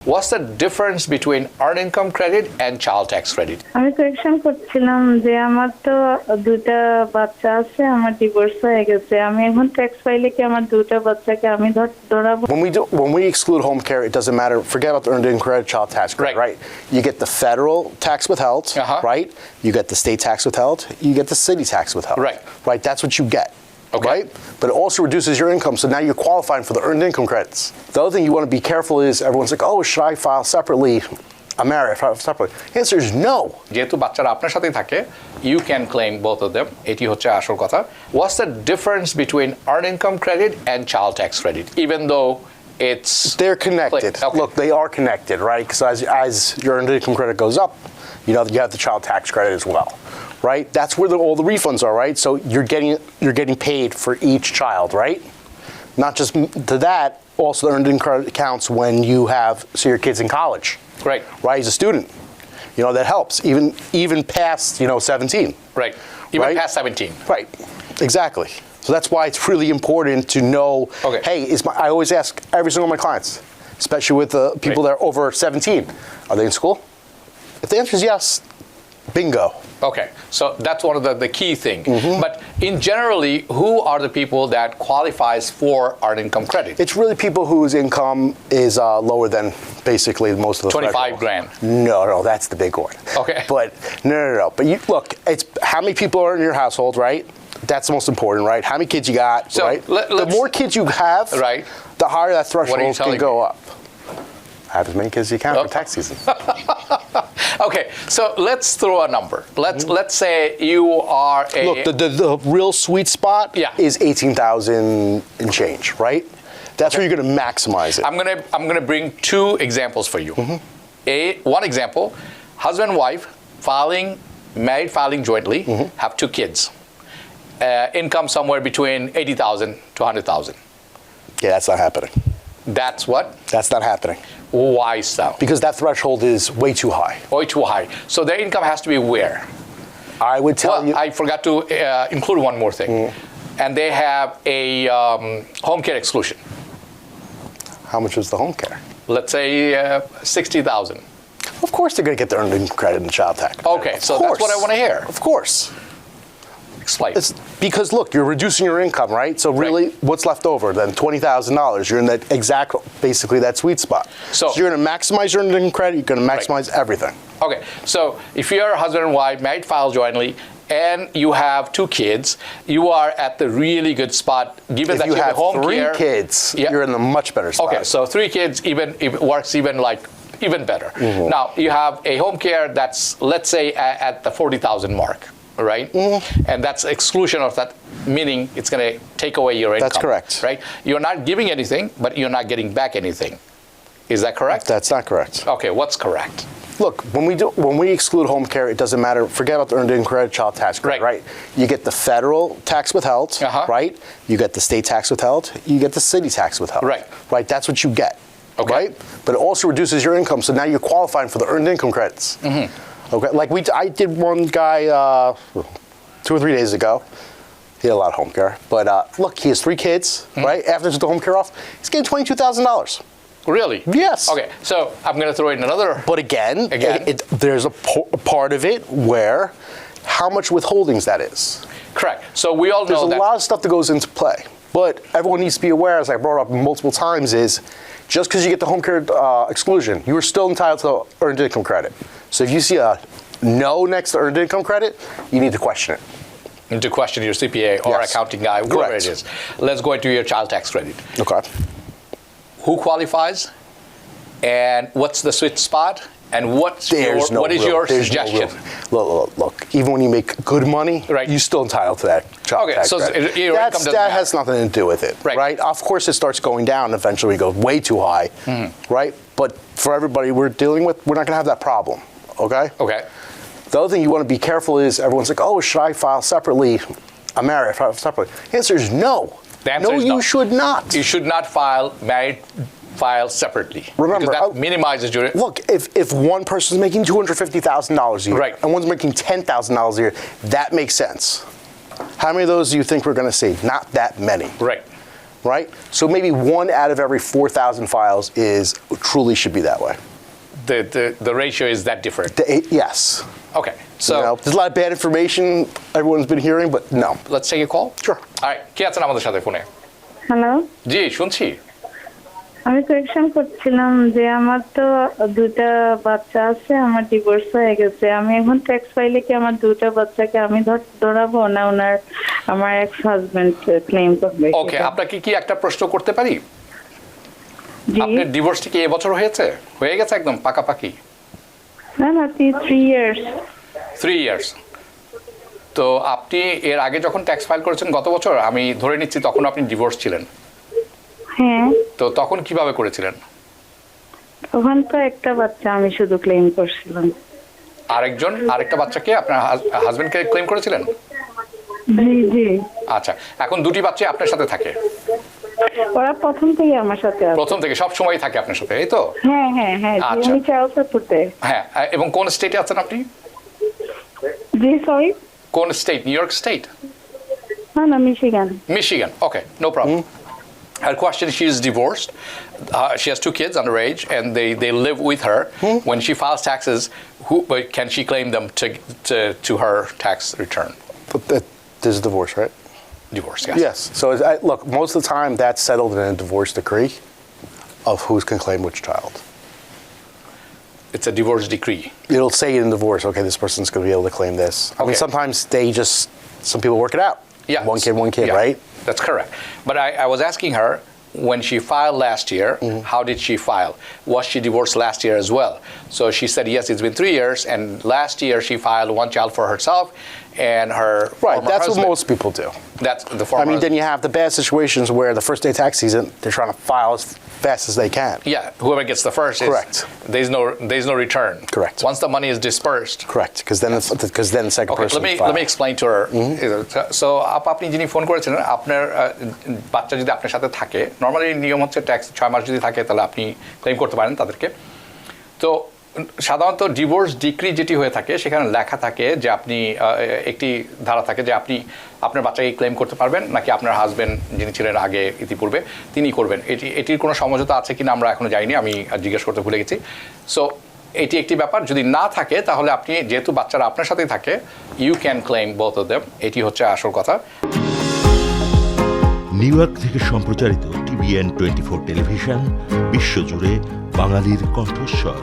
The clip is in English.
What's the difference between earned income credit and child tax credit? আমি question করছিলাম যে আমার তো দুটো বাচ্চা আছে, আমার ডিভোর্স হয়ে গেছে, আমি এখন ট্যাক্স ফাইলে কি আমার দুটো বাচ্চাকে আমি ধরাবো? When we exclude home care, it doesn't matter. Forget about the earned income credit, child tax credit, right? You get the federal tax withheld, right? You get the state tax withheld. You get the city tax withheld, right? That's what you get. Okay. Right? But it also reduces your income, so now you're qualifying for the earned income credits. The other thing you want to be careful is everyone's like, oh, should I file separately? I'm married, I file separately. The answer is no. যেহেতু বাচ্চারা আপনার সাথেই থাকে, you can claim both of them. এটি হচ্ছে আসল কথা. What's the difference between earned income credit and child tax credit? Even though they're connected. Okay. Look, they are connected, right? Because as your earned income credit goes up, you have the child tax credit as well. Right? That's where all the refunds are, right? So you're getting paid for each child, right? Not just to that, also the earned income credit counts when you have your kids in college. Right. As a student. That helps. Even past, 17. Right. Even past 17. Right. Exactly. So that's why it's really important to know, hey, I always ask every single one of my clients, especially with the people that are over 17, are they in school? If the answer is yes, bingo. Okay, so that's one of the key thing. But in generally, who are the people that qualifies for earned income credit? It's really people whose income is lower than basically most of the 25 grand. No, that's the big one. Okay. But no. But look, it's how many people are in your household, right? That's the most important, right? How many kids you got, so right? The more kids you have, right, the higher that threshold can go up. Have as many kids as you can for tax season. Okay, so let's throw a number. Let's say you are a... Look, the real sweet spot is 18,000 and change, right? That's where you're going to maximize it. I'm gonna bring two examples for you. One example, husband and wife married filing jointly, have two kids. Income somewhere between 80,000 to 100,000. Yeah, that's not happening. That's what? That's not happening. Why so? Because that threshold is way too high. Way too high. So their income has to be where? I would tell you. I forgot to include one more thing. And they have a home care exclusion. How much is the home care? Let's say 60,000. Of course they're going to get the earned income credit and child tax credit. Okay, so that's what I want to hear. Of course. Explain. It's because look, you're reducing your income, right? So really, what's left over then? $20,000. You're in that basically that sweet spot. So you're going to maximize your earned income credit. You're going to maximize everything. Okay, so if you're a husband and wife, married, filed jointly, and you have two kids, you are at the really good spot. Given that you have home three care, kids, you're in a much better spot. Okay, so 3 kids it works even better. Now you have a home care that's, let's say, at the 40,000 mark. Right? And that's exclusion of that, meaning it's going to take away your income. That's correct. Right? You're not giving anything, but you're not getting back anything. Is that correct? That's not correct. Okay, what's correct? Look, when we exclude home care, it doesn't matter. Forget about the earned income credit, child tax credit, right? You get the federal tax withheld, right? You get the state tax withheld. You get the city tax withheld. Right? That's what you get. Okay. Right? But it also reduces your income, so now you're qualifying for the earned income credits. Okay, like I did one guy 2 or 3 days ago. He had a lot of home care, but look, he has 3 kids. Right after he took the home care off, he's getting $22,000. Really? Yes. Okay, so I'm going to throw in another. But again, there's a part of it where how much withholdings that is. Correct. So we all know there's a lot of stuff that goes into play. But everyone needs to be aware, as I brought up multiple times, is just because you get the home care exclusion, you are still entitled to earned income credit. So if you see a no next to earned income credit, you need to question it. You need to question your CPA or accounting guy, whoever it is. Let's go into your child tax credit. Okay. Who qualifies? And what's the sweet spot? And what is your suggestion? Look, even when you make good money, you're still entitled to that child tax credit. Your income doesn't that has nothing to do with it, right? Of course, it starts going down. Eventually, it goes way too high, right? But for everybody we're dealing with, we're not going to have that problem, okay? Okay. The other thing you want to be careful is everyone's like, oh, should I file separately? I'm married, I file separately. The answer is no. The answer is no, you should not. You should not file separately. Remember, because that minimizes your... Look, if one person's making $250,000 a year and one's making $10,000 a year, that makes sense. How many of those do you think we're going to see? Not that many. Right. right? So maybe 1 out of every 4,000 files truly should be that way. The ratio is that different. Yes. Okay, so there's a lot of bad information everyone's been hearing, but no. let's take a call. Sure. All right, কে আছেন আমাদের সাথে ফোনে? Hello, জি, শুনছি। আমি question করছিলাম যে আমার তো 2টা বাচ্চা আছে, আমার ডিভোর্স হয়ে গেছে। আমি এখন ট্যাক্স ফাইলে কি আমার 2টা বাচ্চাকে আমি ধরাবো না আমার এক্স হাজবেন্ড ক্লেম করবে? ওকে, আপনাকে কি একটা প্রশ্ন করতে পারি? জি। আপনার ডিভোর্সটি কি এবছর হয়ে গেছে একদম পাকাপাকি? না 3 ইয়ার্স। 3 ইয়ার্স। তো আপনি এর আগে যখন ট্যাক্স ফাইল করেছেন গত বছর, আমি ধরে নিচ্ছি তখন আপনি ডিভোর্স ছিলেন। হ্যাঁ। তো তখন কিভাবে করেছিলেন? তখন তো একটা বাচ্চা আমি শুধু ক্লেম করছিলাম। আরেকটা বাচ্চাকে আপনার হাজবেন্ডকে ক্লেম করেছিলেন? জি। আচ্ছা, এখন 2টি বাচ্চা আপনার সাথে থাকে? ওরা প্রথম থেকে আমার সাথে আছে। প্রথম থেকে সব সময় থাকে আপনার সাথে, এই তো? হ্যাঁ, আচ্ছা। আমি চাইল্ড সাপোর্টে। হ্যাঁ, এবং কোন স্টেটে আছেন আপনি? জি, সরি। কোন স্টেট? New York state? না, Michigan. Michigan. Okay, no problem. Her question: she is divorced. She has 2 kids underage, and they live with her. When she files taxes, can she claim them to her tax return? But there's a divorce, right? Divorce, yes. Yes. So look, most of the time that's settled in a divorce decree of who can claim which child. It's a divorce decree. It'll say in divorce, okay, this person's going to be able to claim this. I mean, sometimes some people work it out. Yeah. One kid, Yeah, right? That's correct. But I was asking her, when she filed last year, how did she file? Was she divorced last year as well? So she said, yes, it's been 3 years, and last year she filed 1 child for herself and her Right, that's husband. what most people do. That's the former I mean, then you have the bad situations where the first day tax season, they're trying to file as fast as they can. Yeah, whoever gets the first Correct. There's no return. Correct. Once the money is dispersed. Correct, because then the second Okay, person let me explain to her. So আপনি যিনি phone করেছিলেন, আপনার বাচ্চা যদি আপনার সাথে থাকে, normally নিয়ম হচ্ছে ট্যাক্স 6 মাস যদি থাকে তাহলে আপনি ক্লেম করতে পারেন তাদেরকে। তো সাধারণত ডিভোর্স ডিক্রি যেটি হয়ে থাকে সেখানে লেখা থাকে যে আপনি একটি ধারা থাকে যে আপনি আপনার বাচ্চাকে ক্লেম করতে পারবেন নাকি আপনার হাজবেন্ড যিনি ছিলেন আগে ইতিপূর্বে তিনি করবেন। এটির কোনো সমঝোতা আছে কিনা আমরা এখনো জানিনি, আমি জিজ্ঞেস করতে ভুলে গেছি। সো এটি একটি ব্যাপার, যদি না থাকে তাহলে আপনি যেহেতু বাচ্চারা আপনার সাথেই থাকে, you can claim both of them. এটি হচ্ছে আসল কথা। নিউ ইয়র্ক থেকে সম্প্রচারিত TVN 24 টেলিভিশন বিশ্বজুড়ে বাঙালির কণ্ঠস্বর।